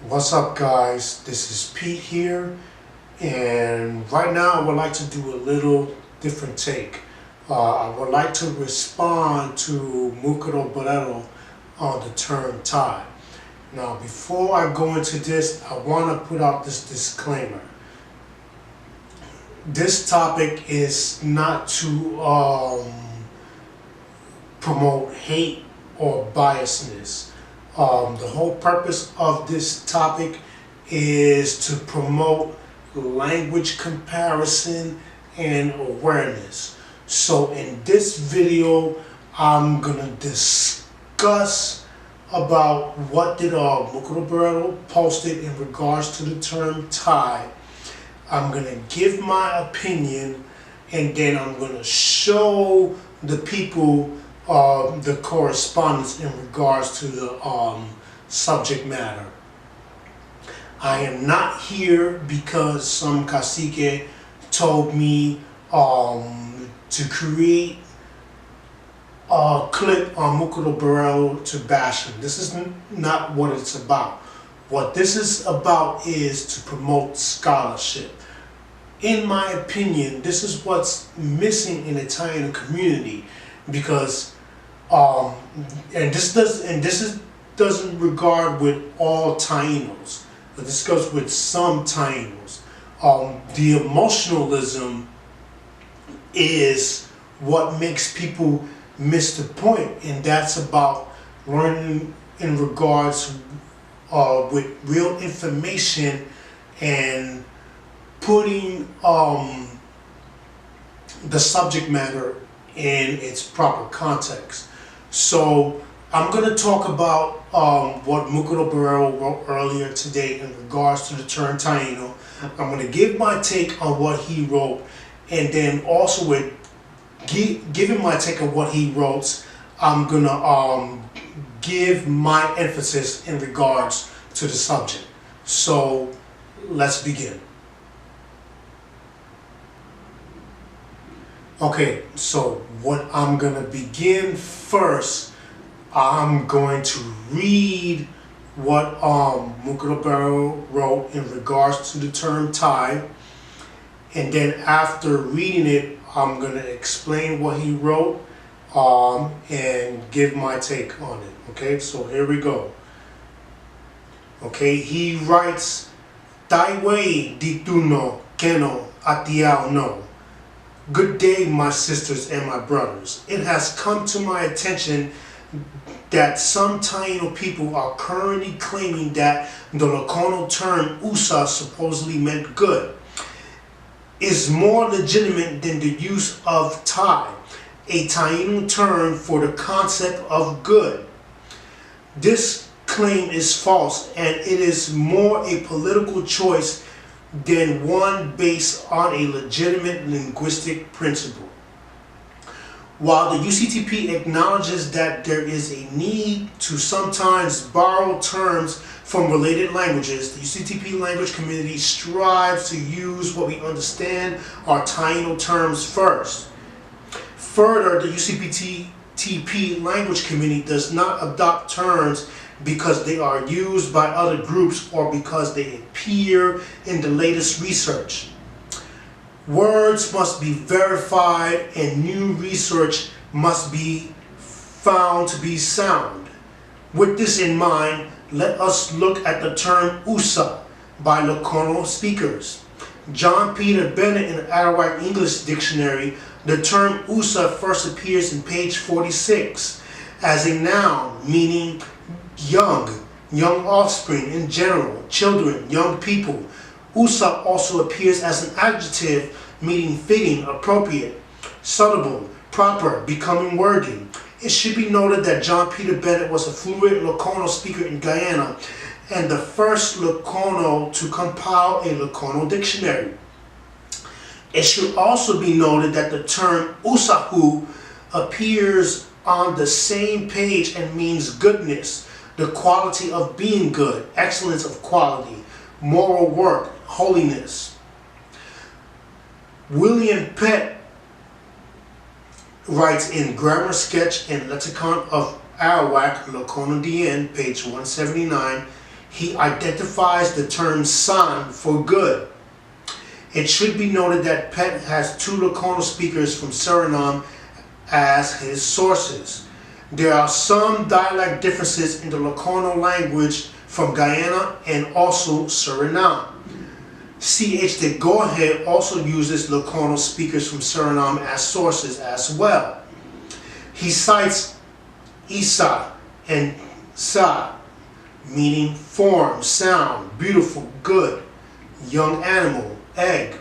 What's up, guys? This is Pete here, and right now I would like to do a little different take. I would like to respond to Mukaro Borrero on the term Thai. Now, before I go into this, I want to put out this disclaimer. This topic is not to promote hate or biasness. The whole purpose of this topic is to promote language comparison and awareness. So in this video, I'm gonna discuss about what did Mukaro Borrero posted in regards to the term Thai. I'm gonna give my opinion, and then I'm gonna show the people the correspondence in regards to the subject matter. I am not here because some cacique told me to create a clip on Mukaro Borrero to bash him. This is not what it's about. What this is about is to promote scholarship. In my opinion, this is what's missing in the Taino community, because doesn't regard with all Tainos, but this goes with some Tainos. The emotionalism is what makes people miss the point, and that's about learning in regards with real information and putting the subject matter in its proper context. So I'm going to talk about what Mukaro Borrero wrote earlier today in regards to the term Taino. I'm going to give my take on what he wrote, and then also with giving my take on what he wrote, I'm going to give my emphasis in regards to the subject. So let's begin. Okay, so what I'm going to begin first, I'm going to read what Mukaro Borrero wrote in regards to the term Thai, and then after reading it, I'm going to explain what he wrote and give my take on it. Okay, so here we go. Okay, he writes, Tai wei di tu no keno atiao no. Good day, my sisters and my brothers. It has come to my attention that some Taino people are currently claiming that the Locono term USA supposedly meant good is more legitimate than the use of Thai, a Taino term for the concept of good. This claim is false, and it is more a political choice than one based on a legitimate linguistic principle. While the UCTP acknowledges that there is a need to sometimes borrow terms from related languages, the UCTP language community strives to use what we understand are Taino terms first. Further, the UCTP language community does not adopt terms because they are used by other groups or because they appear in the latest research. Words must be verified, and new research must be found to be sound. With this in mind, let us look at the term USA by Locono speakers. John Peter Bennett in the Arawak English Dictionary, the term USA first appears in page 46 as a noun meaning young offspring in general, children, young people. USA also appears as an adjective meaning fitting, appropriate, suitable, proper, becoming worthy. It should be noted that John Peter Bennett was a fluent Locono speaker in Guyana and the first Locono to compile a Locono dictionary. It should also be noted that the term usahu appears on the same page and means goodness, the quality of being good, excellence of quality, moral work, holiness. William Pett writes in Grammar Sketch and Lexicon of Arawak, Locono DN, page 179, he identifies the term san for good. It should be noted that Pet has 2 Lokono speakers from Suriname as his sources. There are some dialect differences in the Lokono language from Guyana and also Suriname. C.H. de Gohe also uses Lokono speakers from Suriname as sources as well. He cites Isa and Sa, meaning form, sound, beautiful, good, young animal, egg.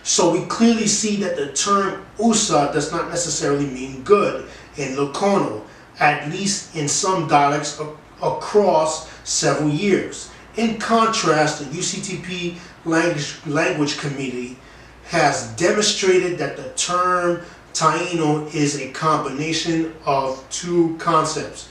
So we clearly see that the term Usa does not necessarily mean good in Lokono, at least in some dialects across several years. In contrast, the UCTP language community has demonstrated that the term Taino is a combination of 2 concepts.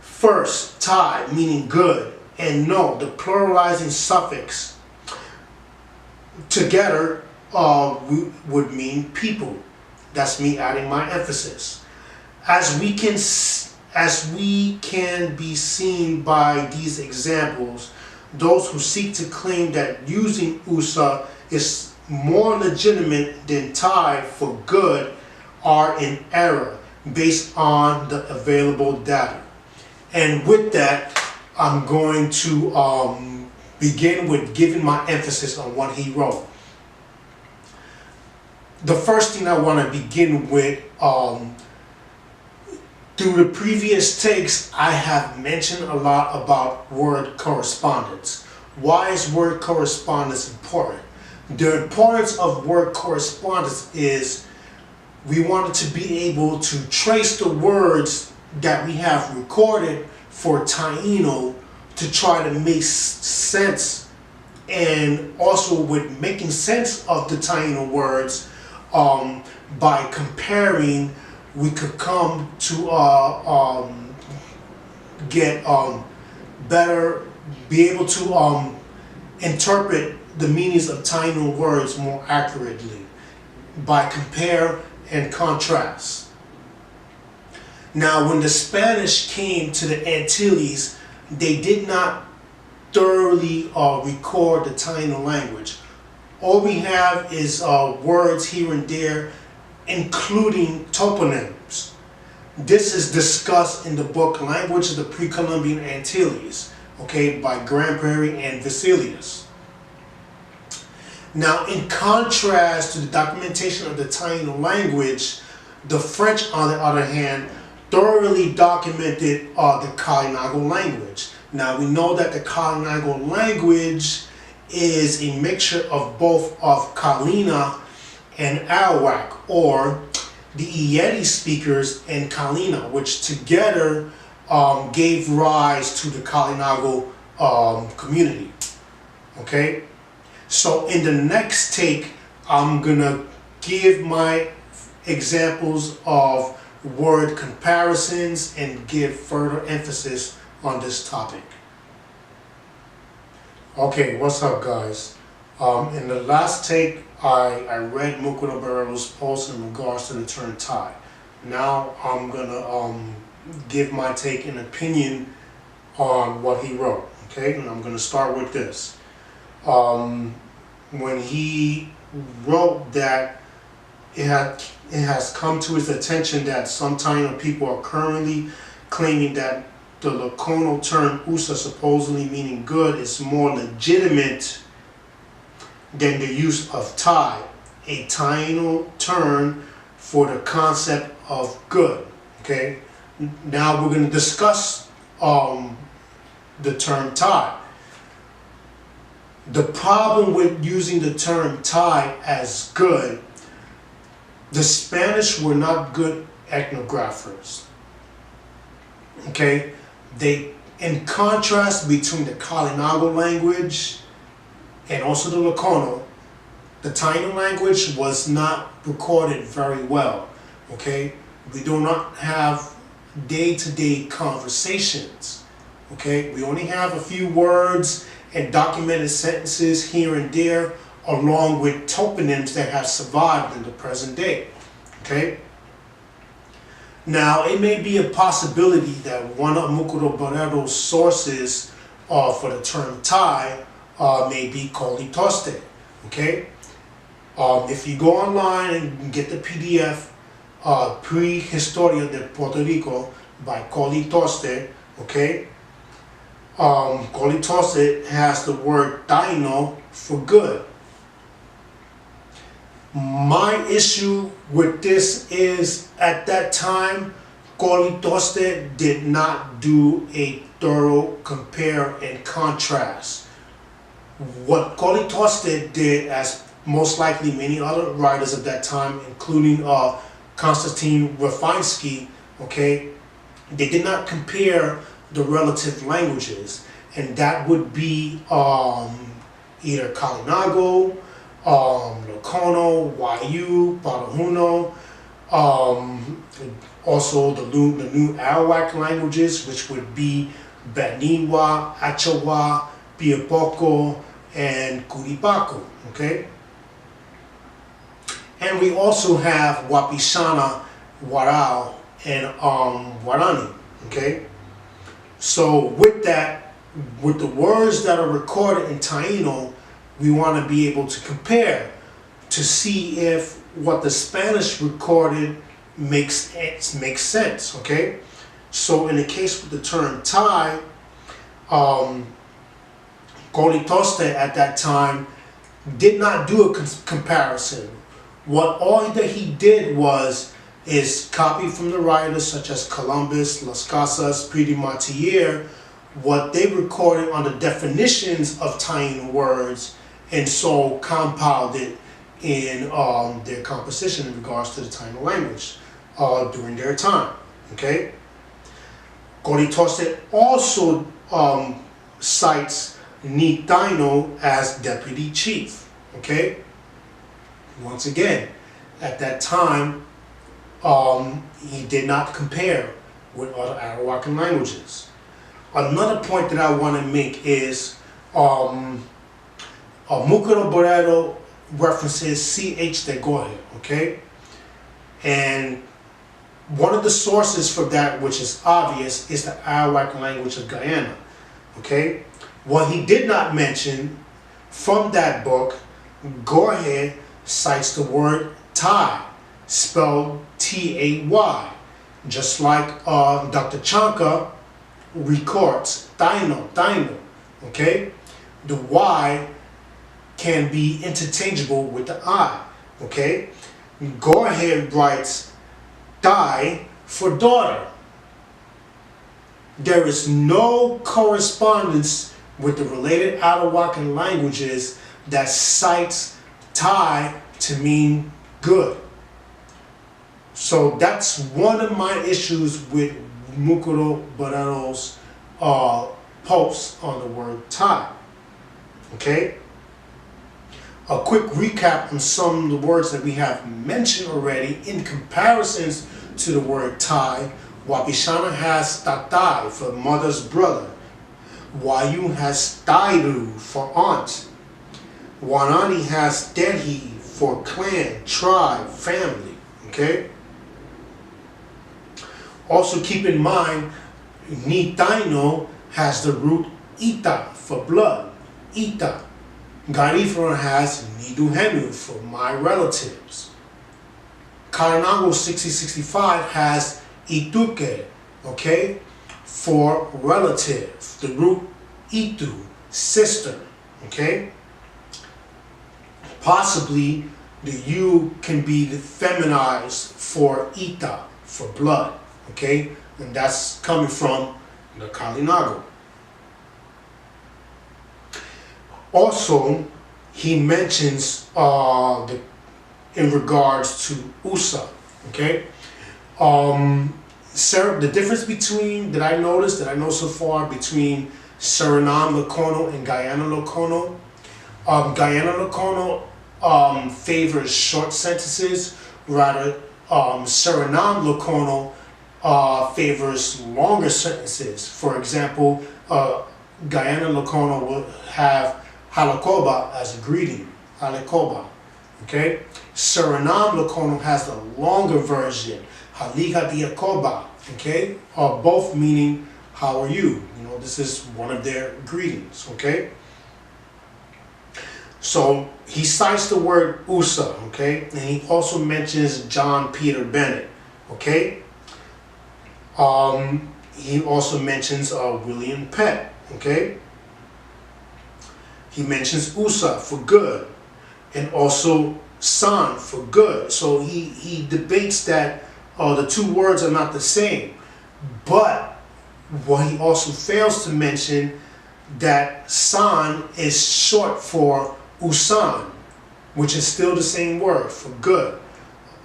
First, Tai, meaning good, and no, the pluralizing suffix, together would mean people. That's me adding my emphasis. As we can be seen by these examples, those who seek to claim that using USA is more legitimate than Tai for good are in error based on the available data. And with that, I'm going to begin with giving my emphasis on what he wrote. The first thing I want to begin with, through the previous takes, I have mentioned a lot about word correspondence. Why is word correspondence important? The importance of word correspondence is we wanted to be able to trace the words that we have recorded for Taino to try to make sense, and also with making sense of the Taino words, by comparing, we could come to get better, be able to interpret the meanings of Taino words more accurately by compare and contrast. Now, when the Spanish came to the Antilles, they did not thoroughly record the Taino language. All we have is words here and there, including toponyms. This is discussed in the book Language of the Pre-Columbian Antilles, okay, by Grand Prairie and Vesalius. Now, in contrast to the documentation of the Taino language, the French, on the other hand, thoroughly documented the Kalinago language. Now, we know that the Kalinago language is a mixture of both of Kalina and Arawak, or the Yeti speakers and Kalina, which together gave rise to the Kalinago community. Okay? So in the next take, I'm gonna give my examples of word comparisons and give further emphasis on this topic. Okay, what's up, guys? In the last take, I read Mukaro Borrero's post in regards to the term Tai. Now I'm gonna give my take and opinion on what he wrote. Okay, and I'm gonna start with this. When he wrote that it has come to his attention that some Taino people are currently claiming that the Lokono term Usa, supposedly meaning good, is more legitimate than the use of Tai, a Taino term for the concept of good. Okay, now we're going to discuss the term Tai. The problem with using the term Tai as good, the Spanish were not good ethnographers. Okay, in contrast between the Kalinago language and also the Lokono, the Taino language was not recorded very well. Okay, we do not have day-to-day conversations. Okay, we only have a few words and documented sentences here and there, along with toponyms that have survived in the present day. Okay. Now, it may be a possibility that one of Mukaro Borrero's sources for the term Thai may be Koli Toste, okay? If you go online and get the PDF, Prehistoria de Puerto Rico by Koli Toste, okay? Koli Toste has the word Taino for good. My issue with this is, at that time, Koli Toste did not do a thorough compare and contrast. What Koli Toste did, as most likely many other writers of that time, including Konstantin Rafinsky, okay, they did not compare the relative languages, and that would be either Kalinago, Lokono, Wayu, Parahuno, also the new Arawak languages, which would be Baniwa, Achawa, Piapoko, and Kuripaku, okay? And we also have Wapishana, Warao, and Warani, okay? So with that, with the words that are recorded in Taino, we want to be able to compare to see if what the Spanish recorded makes sense, okay? So in the case with the term Thai, Koli Toste at that time did not do a comparison. What all that he did is copy from the writers such as Columbus, Las Casas, Pridi Martier, what they recorded on the definitions of Taino words, and so compiled it in their composition in regards to the Taino language during their time, okay? Koli Toste also cites Ni Taino as deputy chief, okay? Once again, at that time, he did not compare with other Arawakan languages. Another point that I want to make is Mukaro Borrero references CH de Gohe, okay? And one of the sources for that, which is obvious, is the Arawak language of Guyana, okay? What he did not mention from that book, Gohe cites the word Thai, spelled T-A-Y, just like Dr. Chanka records Taino, okay? The Y can be interchangeable with the I, okay? Go ahead writes Thai for daughter. There is no correspondence with the related Arawakan languages that cites Thai to mean good. So that's one of my issues with Mukaro Borrero's posts on the word Thai. Okay? A quick recap on some of the words that we have mentioned already in comparisons to the word Thai. Wapishana has Tatai for mother's brother. Wayu has Tairu for aunt. Wanani has Dehi for clan, tribe, family. Okay? Also keep in mind, Ni Taino has the root Ita for blood. Ita. Garifron has Niduhenu for my relatives. Kalinago 6065 has Ituke, okay, for relative. The root Itu, sister, okay. Possibly the U can be feminized for Ita, for blood, okay, and that's coming from the Kalinago. Also, he mentions in regards to USA, okay? The difference between, that I know so far, between Suriname Lokono and Guyana Lokono. Guyana Lokono favors short sentences, rather Suriname Lokono favors longer sentences. For example, Guyana Lokono will have Halakoba as a greeting, Halakoba, okay? Suriname Lokono has the longer version, Haliga Diakoba, okay? Both meaning how are you? You know, this is one of their greetings, okay? So he cites the word USA, okay? And he also mentions John Peter Bennett, okay? He also mentions William Penn, okay? He mentions USA for good, and also san for good. So he debates that the two words are not the same. But what he also fails to mention, that san is short for usan, which is still the same word for good.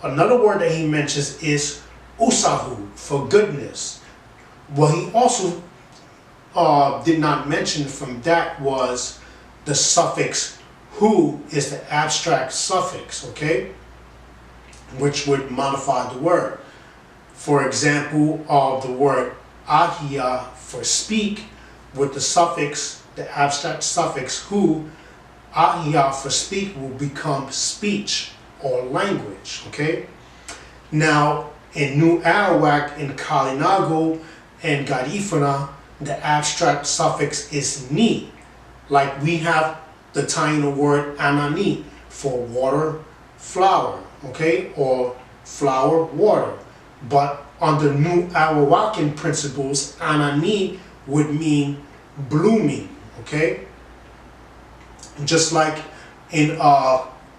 Another word that he mentions is usahu for goodness. What he also did not mention from that was the suffix hu is the abstract suffix, okay, which would modify the word. For example, the word ahia for speak, with the suffix, the abstract suffix hu, ahia for speak will become speech or language, okay? Now, in New Arawak, in Kalinago, and Garifuna, the abstract suffix is ni. Like we have the Taino word anani for water, flower, okay? Or flower, water. But under New Arawakan principles, anani would mean blooming, okay? Just like in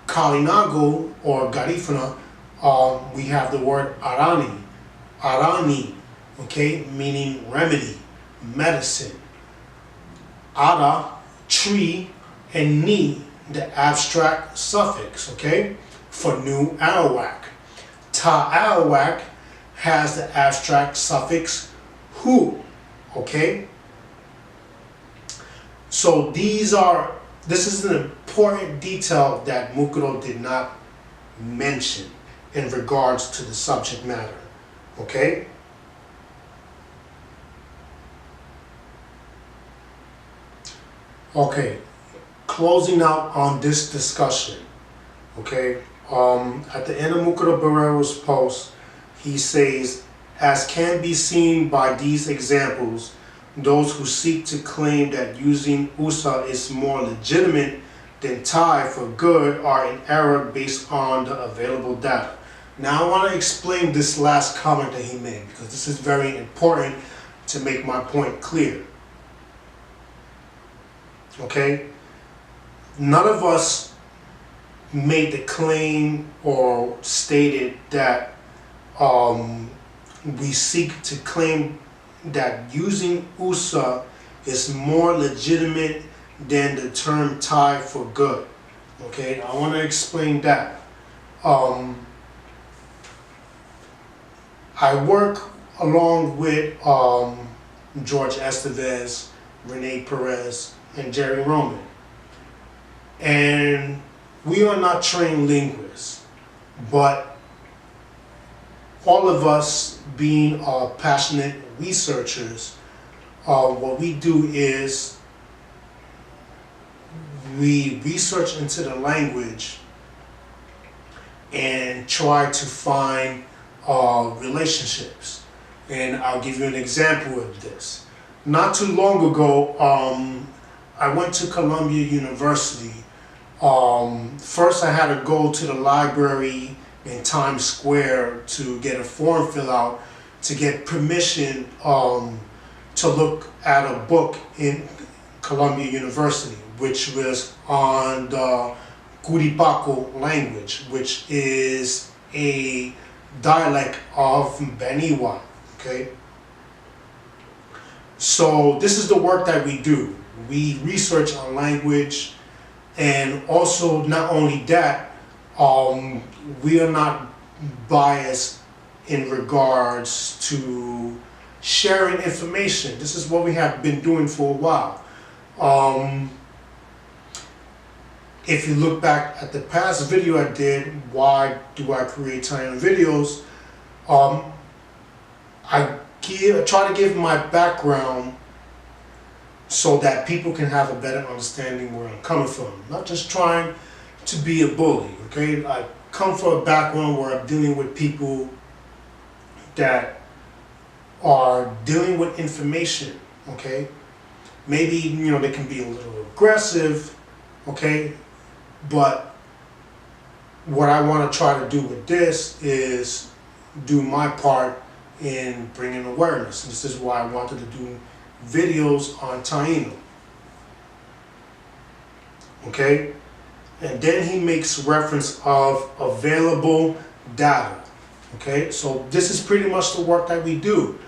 Kalinago or Garifuna, we have the word arani, okay, meaning remedy, medicine. Ara, tree, and ni, the abstract suffix, okay, for New Arawak. Ta Arawak has the abstract suffix hu, okay? So this is an important detail that Mukaro did not mention in regards to the subject matter, okay? Okay, closing out on this discussion, okay? At the end of Mukaro Borrero's post, he says, as can be seen by these examples, those who seek to claim that using USA is more legitimate than Thai for good are in error based on the available data. Now I want to explain this last comment that he made, because this is very important to make my point clear. Okay? None of us made the claim or stated that we seek to claim that using USA is more legitimate than the term Thai for good. Okay, I want to explain that. I work along with George Estevez, Rene Perez, and Jerry Roman. And we are not trained linguists, but all of us being passionate researchers, what we do is we research into the language and try to find relationships. And I'll give you an example of this. Not too long ago, I went to Columbia University. First I had to go to the library in Times Square to get a form filled out to get permission to look at a book in Columbia University, which was on the Curipaco language, which is a dialect of Beniwa, okay? So this is the work that we do. We research on language, and also not only that, we are not biased in regards to sharing information. This is what we have been doing for a while. If you look back at the past video I did, why do I create Taino videos? I try to give my background so that people can have a better understanding where I'm coming from. Not just trying to be a bully, okay? I come from a background where I'm dealing with people that are dealing with information, okay? Maybe, you know, they can be a little aggressive, okay? But what I want to try to do with this is do my part in bringing awareness. This is why I wanted to do videos on Taino, okay? And then he makes reference of available data, okay? So this is pretty much the work that we do.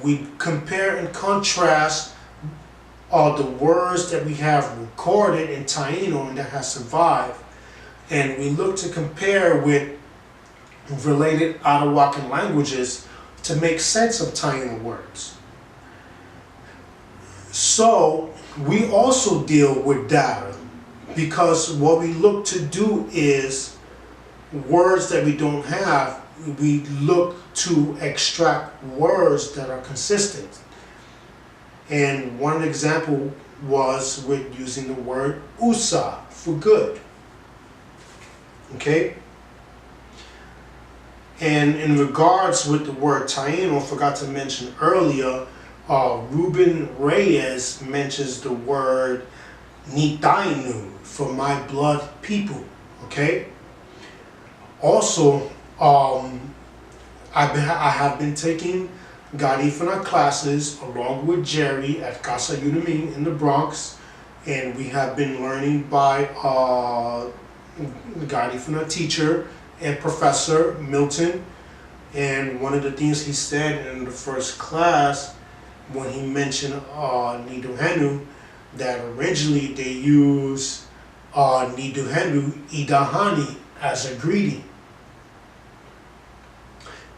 We compare and contrast the words that we have recorded in Taino and that has survived, and we look to compare with related Arawakan languages to make sense of Taino words. So we also deal with data, because what we look to do is words that we don't have, we look to extract words that are consistent. And one example was with using the word usa for good. Okay? And in regards with the word Taino, I forgot to mention earlier, Ruben Reyes mentions the word ni Taino, for my blood people. Okay? Also, I have been taking Garifuna classes along with Jerry at Casa Uniming in the Bronx, and we have been learning by the Garifuna teacher and professor Milton. And one of the things he said in the first class when he mentioned Niduhenu, that originally they use Niduhenu Idahani as a greeting.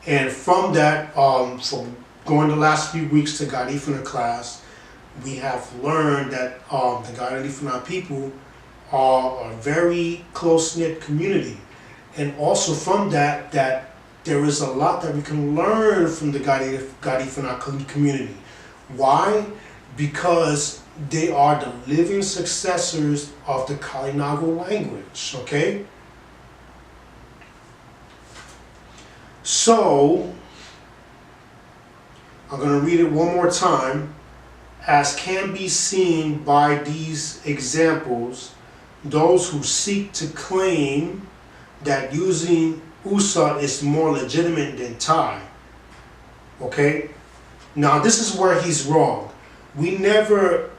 And from that, from going the last few weeks to Garifuna class, we have learned that the Garifuna people are a very close-knit community. And also from that, that there is a lot that we can learn from the Garifuna community. Why? Because they are the living successors of the Kalinago language, okay? So, I'm going to read it one more time. As can be seen by these examples, those who seek to claim that using USA is more legitimate than Thai. Okay? Now, this is where he's wrong. We never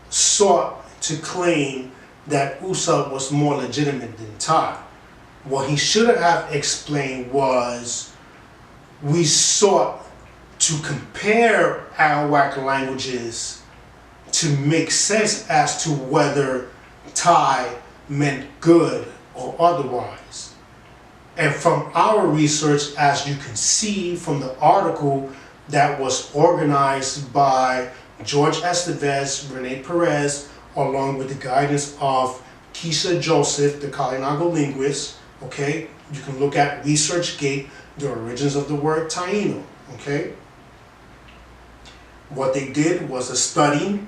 sought to claim that USA was more legitimate than Thai. What he should have explained was we sought to compare Arawak languages to make sense as to whether Thai meant good or otherwise. And from our research, as you can see from the article that was organized by George Estevez, Rene Perez, along with the guidance of Keisha Joseph, the Kalinago linguist, okay? You can look at ResearchGate, the origins of the word Taino, okay? What they did was a study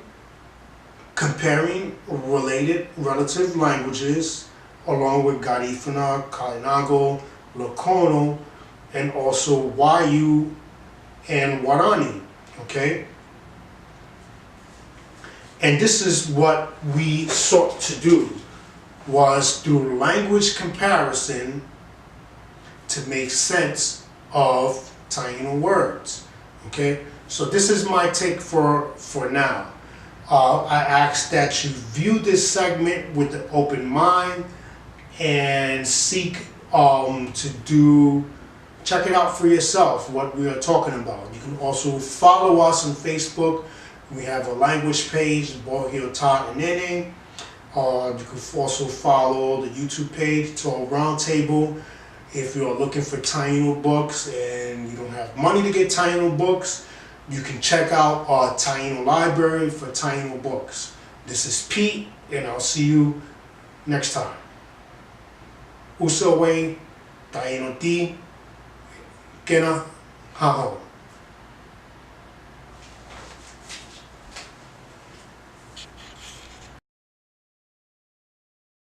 comparing relative languages along with Garifuna, Kalinago, Lokono, and also Wayu and Warani, okay? And this is what we sought to do, was through language comparison to make sense of Taino words, okay? So this is my take for now. I ask that you view this segment with an open mind and seek to check it out for yourself, what we are talking about. You can also follow us on Facebook. We have a language page, Bohio Ta and Nene. You can also follow the YouTube page, Tall Roundtable. If you're looking for Taino books and you don't have money to get Taino books, you can check out our Taino library for Taino books. This is Pete, and I'll see you next time. Usawe, Taino Ti, Kena, Haho.